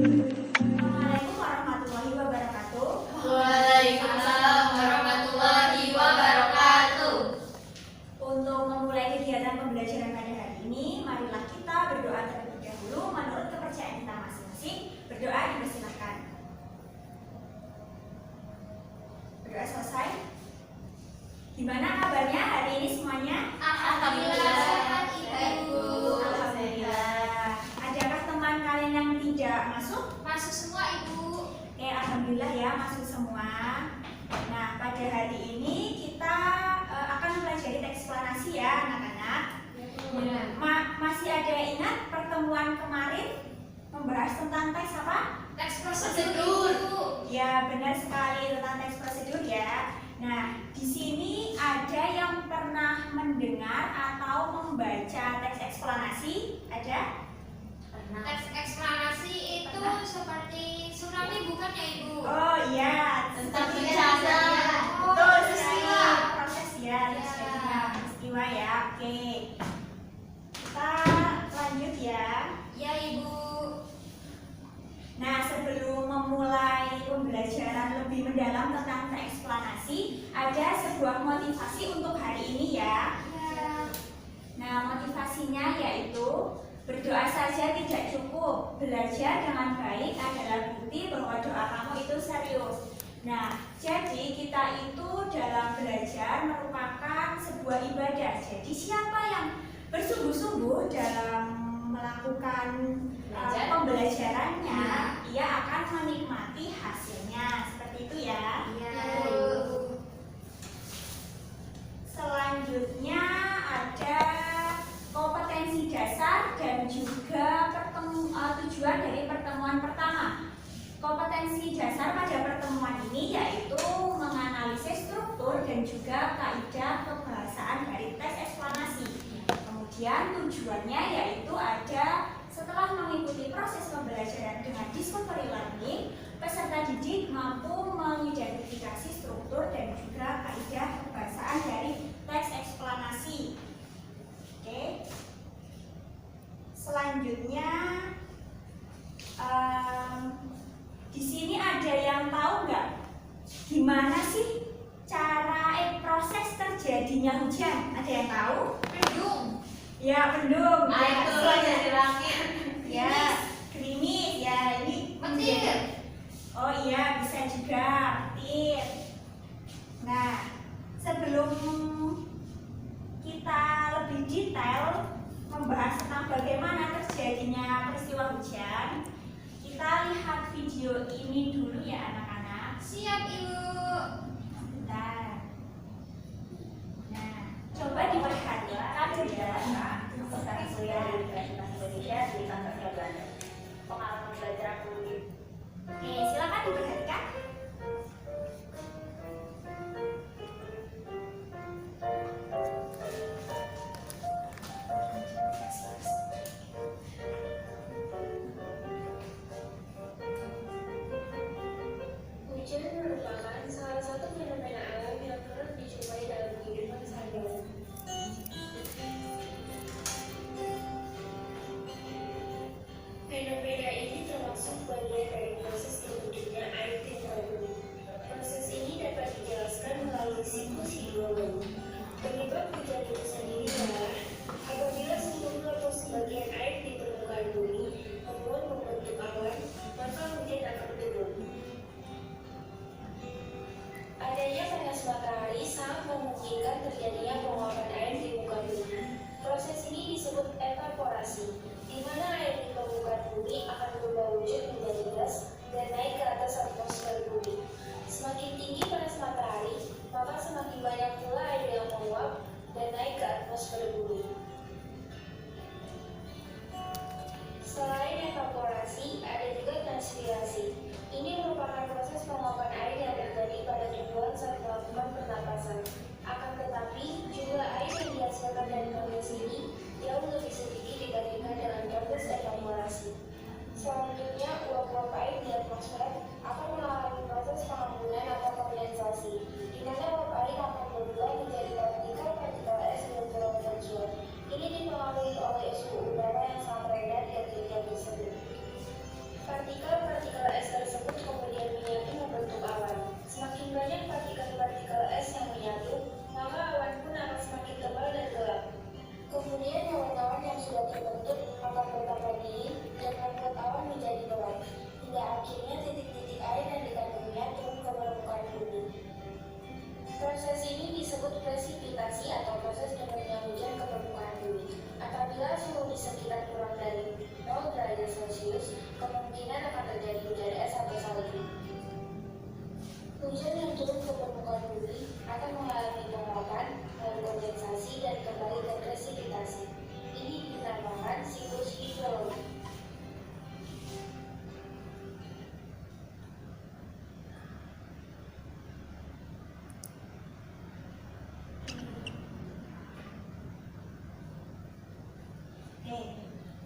Assalamualaikum warahmatullahi wabarakatuh. Waalaikumsalam warahmatullahi wabarakatuh. Untuk memulai kegiatan pembelajaran pada hari ini, marilah kita berdoa terlebih dahulu menurut kepercayaan kita masing-masing. Berdoa dipersilakan. Berdoa selesai. Gimana kabarnya hari ini semuanya? Alhamdulillah sehat, Ibu. Alhamdulillah. Adakah teman kalian yang tidak masuk? Masuk semua, Ibu. Oke, alhamdulillah ya masuk semua. Nah, pada hari ini kita akan mempelajari teks eksplanasi ya anak-anak. Masih ada yang ingat pertemuan kemarin membahas tentang teks apa? Teks prosedur. Ya, benar sekali tentang teks prosedur ya. Nah, di sini ada yang pernah mendengar atau membaca teks eksplanasi? Ada? Teks eksplanasi itu seperti tsunami bukan ya, Ibu? Oh iya, Tentang seperti bencana. biasa. Oh, Betul peristiwa. sekali. Proses ya, Ya. peristiwa ya. Oke. Kita lanjut ya. Ya, Ibu. Nah, sebelum memulai pembelajaran lebih mendalam tentang teks eksplanasi, ada sebuah motivasi untuk hari ini ya. Ya. Nah, motivasinya yaitu berdoa saja tidak cukup. Belajar dengan baik adalah bukti bahwa doa kamu itu serius. Nah, jadi kita itu dalam belajar merupakan sebuah ibadah. Jadi siapa yang bersungguh-sungguh dalam melakukan pembelajarannya, ia akan menikmati hasilnya. Seperti itu ya. Ya. Selanjutnya ada kompetensi dasar dan juga tujuan dari pertemuan pertama. Kompetensi dasar pada pertemuan ini yaitu menganalisis struktur dan juga kaidah kebahasaan dari teks eksplanasi. Kemudian tujuannya yaitu ada setelah mengikuti proses pembelajaran dengan discovery learning, peserta didik mampu mengidentifikasi struktur dan juga kaidah kebahasaan dari teks eksplanasi. Oke. Selanjutnya di sini ada yang tahu nggak gimana sih cara proses terjadinya hujan? Ada yang tahu? Mendung. Ya, mendung. Nah, Ya, itu selain- dari langit. Ya, gerimis. Ya, ini Petir. Oh iya, bisa juga petir. Nah, sebelum kita lebih detail membahas tentang bagaimana terjadinya peristiwa hujan, kita lihat video ini dulu ya anak-anak. Siap, Ibu. Bentar. Nah, coba diperhatikan di dalam Sekarang kuliah di Universitas Indonesia di kampusnya Belanda. Pengalaman belajar aku di Oke, silakan diperhatikan. Hujan merupakan salah satu fenomena alam yang kerap dijumpai dalam kehidupan sehari-hari. Fenomena ini termasuk bagian dari proses terbentuknya air di permukaan bumi. Proses ini dapat dijelaskan melalui siklus hidrologi. Penyebab hujan itu sendiri adalah apabila seluruh atau sebagian air di permukaan bumi menguap membentuk awan, maka hujan akan turun. Adanya panas matahari sangat memungkinkan terjadinya penguapan air di muka bumi. Proses ini disebut evaporasi, di mana air di permukaan bumi akan berubah wujud menjadi gas dan naik ke atas atmosfer bumi. Semakin tinggi panas matahari, maka semakin banyak pula air yang menguap dan naik ke atmosfer bumi. Selain evaporasi, ada juga transpirasi. Ini merupakan proses penguapan air yang terjadi pada tubuhan saat melakukan pernapasan. Akan tetapi, jumlah air yang dihasilkan dari proses ini jauh lebih sedikit dibandingkan dengan proses evaporasi. Selanjutnya, uap-uap air di atmosfer akan mengalami proses pengambunan atau kondensasi, di mana uap air akan berubah menjadi partikel-partikel es bergelombang suat. Ini dipengaruhi oleh suhu udara kemungkinan akan terjadi hujan es atau salju. Hujan yang turun ke permukaan bumi akan mengalami penguapan, lalu kondensasi, dan kembali ke presipitasi. Ini dinamakan siklus hidrologi.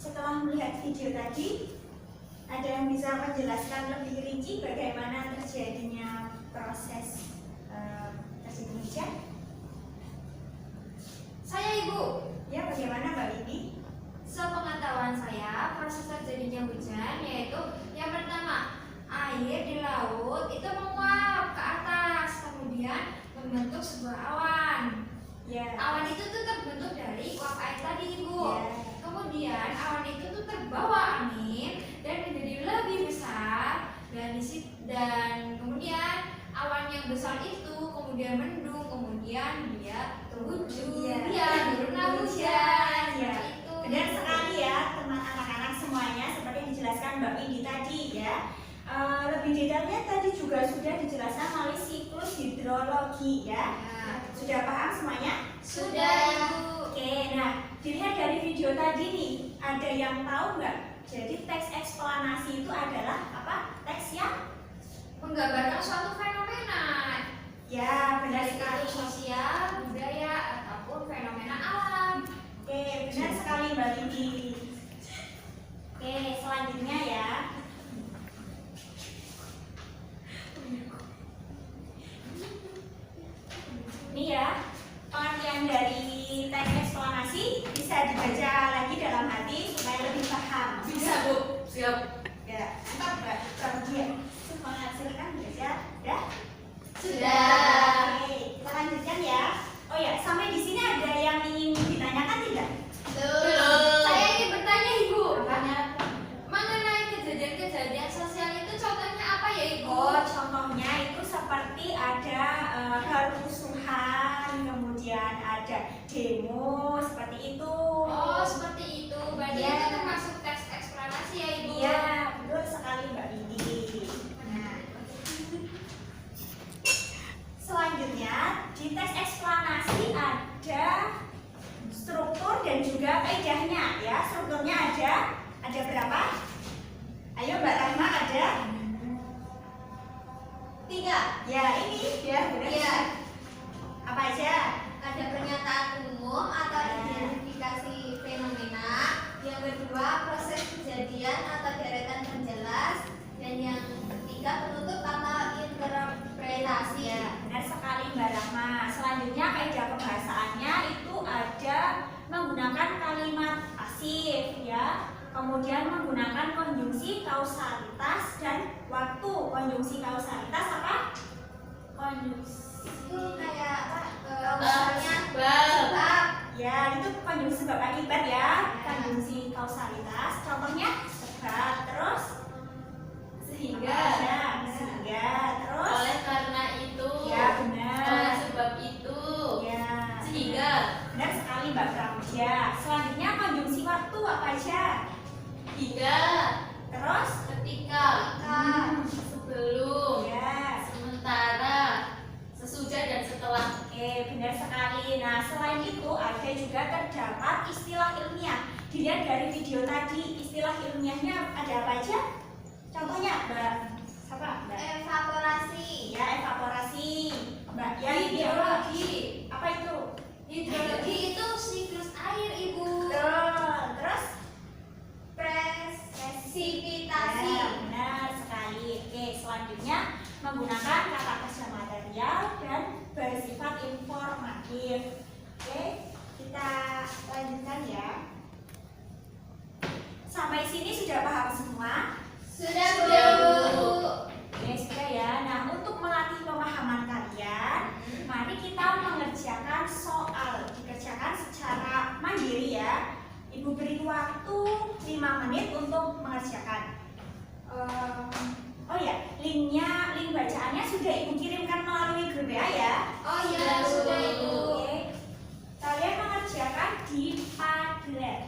Setelah melihat video tadi, ada yang bisa menjelaskan lebih rinci bagaimana terjadinya proses terjadinya hujan? Saya Ibu. Ya, bagaimana Mbak Lini? Sepengetahuan saya, proses terjadinya hujan yaitu yang pertama, air di laut itu menguap ke atas, kemudian membentuk sebuah awan. Ya. Awan itu tuh terbentuk dari uap air tadi, Ibu. Ya. Kemudian awan itu tuh terbawa angin dan menjadi lebih besar dan kemudian awan yang besar itu kemudian mendung, kemudian dia turun turunlah hujan. Ya. Itu. Benar sekali ya, teman anak-anak semuanya seperti yang dijelaskan Mbak Windy tadi ya. Lebih detailnya tadi juga sudah dijelaskan melalui siklus hidrologi ya. Sudah paham semuanya? Sudah, Ibu. Oke, nah dilihat dari video tadi nih, ada yang tahu nggak? Jadi teks eksplanasi itu adalah apa? Teks yang Menggambarkan suatu fenomena, ya benar baik sekali. itu sosial, budaya, ataupun fenomena alam. Oke, benar sekali Mbak Windy. Oke, selanjutnya ya. Ini ya, pengertian dari teks eksplanasi bisa dibaca lagi dalam hati supaya lebih paham. Bisa, Bu. Siap. Ya, mantap Mbak. Dia semangat, silakan baca. Ya? Sudah. Oke, kita lanjutkan ya. Oh ya, sampai di sini ada yang ingin ditanyakan tidak? Belum. Saya ingin bertanya, Ibu. Apanya? Mengenai kejadian-kejadian sosial itu contohnya apa ya, Ibu? Oh, contohnya itu seperti ada kerusuhan, kemudian ada demo, seperti itu. Oh, seperti itu. Berarti Iya. itu termasuk teks eksplanasi ya, Ibu? Iya, betul sekali Mbak Windy. Nah, selanjutnya di teks eksplanasi ada struktur dan juga kaidahnya ya. Strukturnya ada berapa? Ayo Mbak Rahma, ada 3. Ya, ini ya, benar. Iya. Apa aja? Ada pernyataan umum atau identifikasi fenomena. Yang kedua, proses kejadian atau deretan penjelas. Dan yang ketiga, penutup atau interpretasi. Ya, benar sekali Mbak Rahma. Selanjutnya kaidah pembahasannya itu ada menggunakan kalimat pasif ya. Kemudian menggunakan konjungsi kausalitas dan waktu. Konjungsi kausalitas apa? Konjungsi Itu kayak apa? Misalnya, sebab. ya, itu konjungsi sebab akibat ya. Konjungsi kausalitas. Contohnya sebab, terus Sehingga. ada sehingga, terus Oleh karena itu. ya benar. Oleh sebab itu. Ya. Sehingga. Benar sekali Mbak Pramudia. Selanjutnya konjungsi waktu apa aja? Hingga. Terus Ketika. Sebelum. ya. Sementara. Sesudah dan setelah. Oke, benar sekali. Nah, selain itu ada juga terdapat istilah ilmiah. Dilihat dari video tadi, istilah ilmiahnya ada apa aja? Contohnya, Mbak. Apa, Mbak? Evaporasi. Ya, evaporasi. Mbak, ya, Hidrologi. Apa itu? Hidrologi itu siklus air, Ibu. Betul. Terus? Presipitasi. Ya, benar sekali. Oke, selanjutnya menggunakan kata kerja material dan bersifat informatif. Oke, kita lanjutkan ya. Sampai sini sudah paham semua? Sudah, Sudah, Bu. Oke, sudah ya. Nah, untuk melatih pemahaman kalian, mari kita mengerjakan soal. Dikerjakan secara mandiri ya. Ibu beri waktu 5 menit untuk mengerjakan. Oh ya, link bacaannya sudah Ibu kirimkan melalui grup WA ya. Oh iya, sudah, Ibu. Oke. Kalian mengerjakan di Padlet.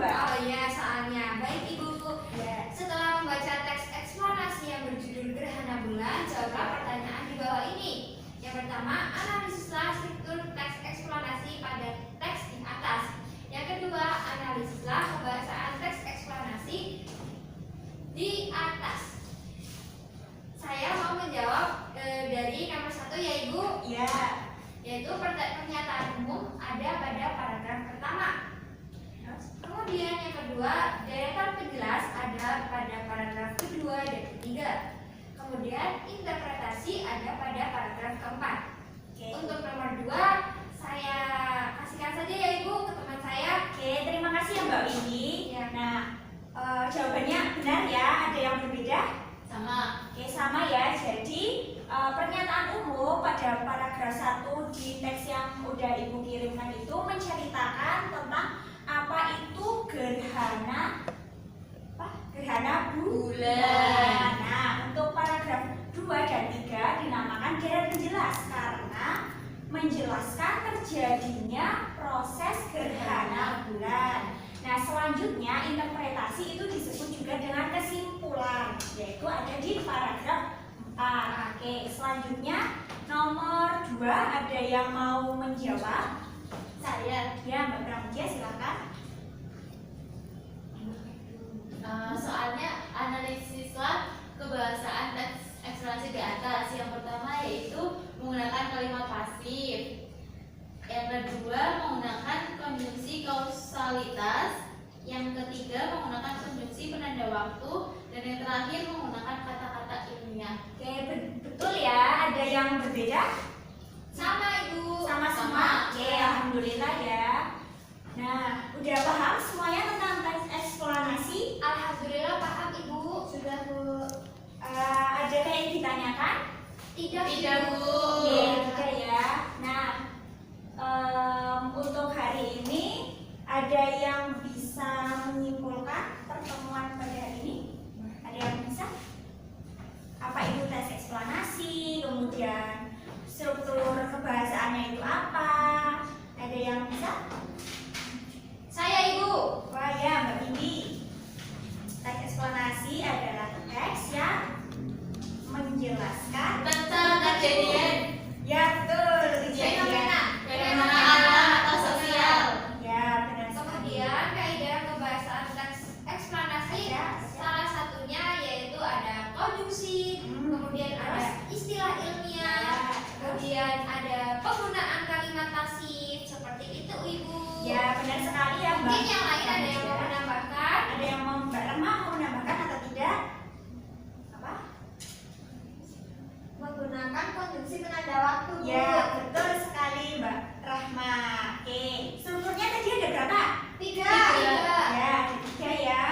Mbak. Oh iya, soalnya. Baik Ibu. Ya. Setelah membaca teks eksplanasi yang berjudul Gerhana Bulan, jawablah pertanyaan di bawah ini. Yang pertama, analisislah struktur teks eksplanasi pada teks di atas. Yang kedua, analisislah kebahasaan teks eksplanasi di atas. Saya mau menjawab dari nomor 1 ya Ibu. Ya. Yaitu pernyataan umum ada pada paragraf pertama. Kemudian yang kedua, deretan penjelas ada pada paragraf kedua dan ketiga. Kemudian interpretasi ada pada paragraf keempat. Oke. Untuk nomor 2 saya kasihkan saja ya Ibu ke teman saya. Oke, terima kasih ya Mbak Windy. Ya. Nah, jawabannya benar ya, ada yang berbeda? Sama. Oke, sama ya. Jadi pernyataan umum pada paragraf 1 di teks yang udah Ibu kirimkan itu menceritakan tentang apa itu gerhana bulan. Nah, untuk paragraf 2 dan 3 dinamakan deret penjelas karena menjelaskan terjadinya proses gerhana bulan. Nah, selanjutnya interpretasi itu disebut juga dengan kesimpulan, yaitu ada di paragraf 4. Oke, selanjutnya nomor 2 ada yang mau menjawab? Saya. Ya, Mbak Pramudia silakan. Soalnya analisislah kebahasaan teks eksplanasi di atas. Yang pertama yaitu menggunakan kalimat pasif. Yang kedua menggunakan konjungsi kausalitas. Yang ketiga menggunakan konjungsi penanda waktu. Dan yang terakhir menggunakan kata-kata ilmiah. Oke, betul ya. Ada yang berbeda? Sama Ibu. Sama semua. Oke, alhamdulillah ya. Nah, udah paham semuanya tentang teks eksplanasi? Alhamdulillah paham Ibu. Sudah Bu. Ada yang ditanyakan? Tidak Bu. Oke, tidak ya. Nah, untuk hari ini ada yang bisa menyimpulkan pertemuan pada hari ini? Ada yang bisa? Apa itu teks eksplanasi? Kemudian struktur kebahasaannya itu apa? Ada yang bisa? Saya Ibu. Wah ya, Mbak Windy. Teks eksplanasi adalah teks yang menjelaskan Tentang kejadian ya betul fenomena alam atau sosial. Ya benar sekali. Kemudian kaidah kebahasaan teks eksplanasi salah satunya yaitu ada konjungsi, kemudian ada istilah ilmiah, kemudian ada penggunaan kalimat pasif seperti itu Ibu. Ya benar sekali ya Mbak. Mungkin yang lain ada yang mau menambahkan? Ada yang mau Mbak Remah mau menambahkan atau tidak? Apa? Menggunakan konjungsi penanda waktu. Ya betul sekali Mbak Rahma. Oke, strukturnya tadi ada berapa? Tiga. Ya ada 3 ya.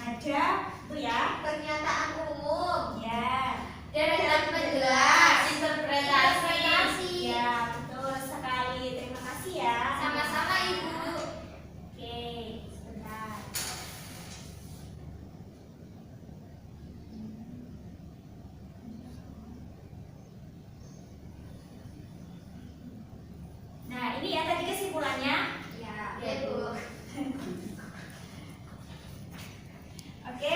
Ada tuh ya. Pernyataan umum. Ya. Deretan penjelas. Interpretasi. Ya betul sekali. Terima kasih ya. Sama-sama Ibu. Oke, sebentar. Nah, ini ya tadi kesimpulannya. Ya, Ya, Bu. Oke,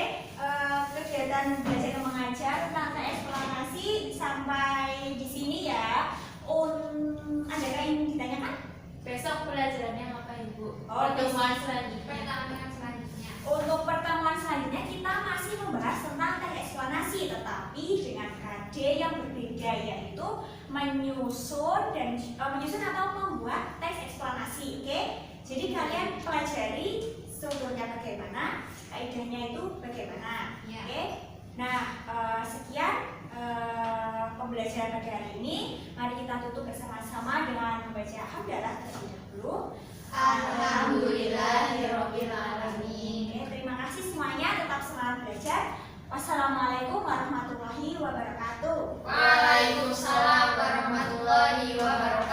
kegiatan belajar dan mengajar tentang eksplanasi sampai di sini ya. Adakah yang ditanyakan? Besok pelajarannya apa Ibu? Oh, Pertemuan selanjutnya. pertanyaan selanjutnya. Untuk pertemuan selanjutnya kita masih membahas tentang teks eksplanasi, tetapi dengan KD yang berbeda, yaitu menyusun atau membuat teks eksplanasi. Oke, jadi kalian pelajari strukturnya bagaimana, kaidahnya itu bagaimana. Ya. Oke, nah sekian pembelajaran pada hari ini. Mari kita tutup bersama-sama dengan membaca hamdalah terlebih dahulu. Alhamdulillahirabbil alamin. Oke, terima kasih semuanya, tetap semangat belajar. Wassalamualaikum warahmatullahi wabarakatuh. Waalaikumsalam warahmatullahi wabarakatuh.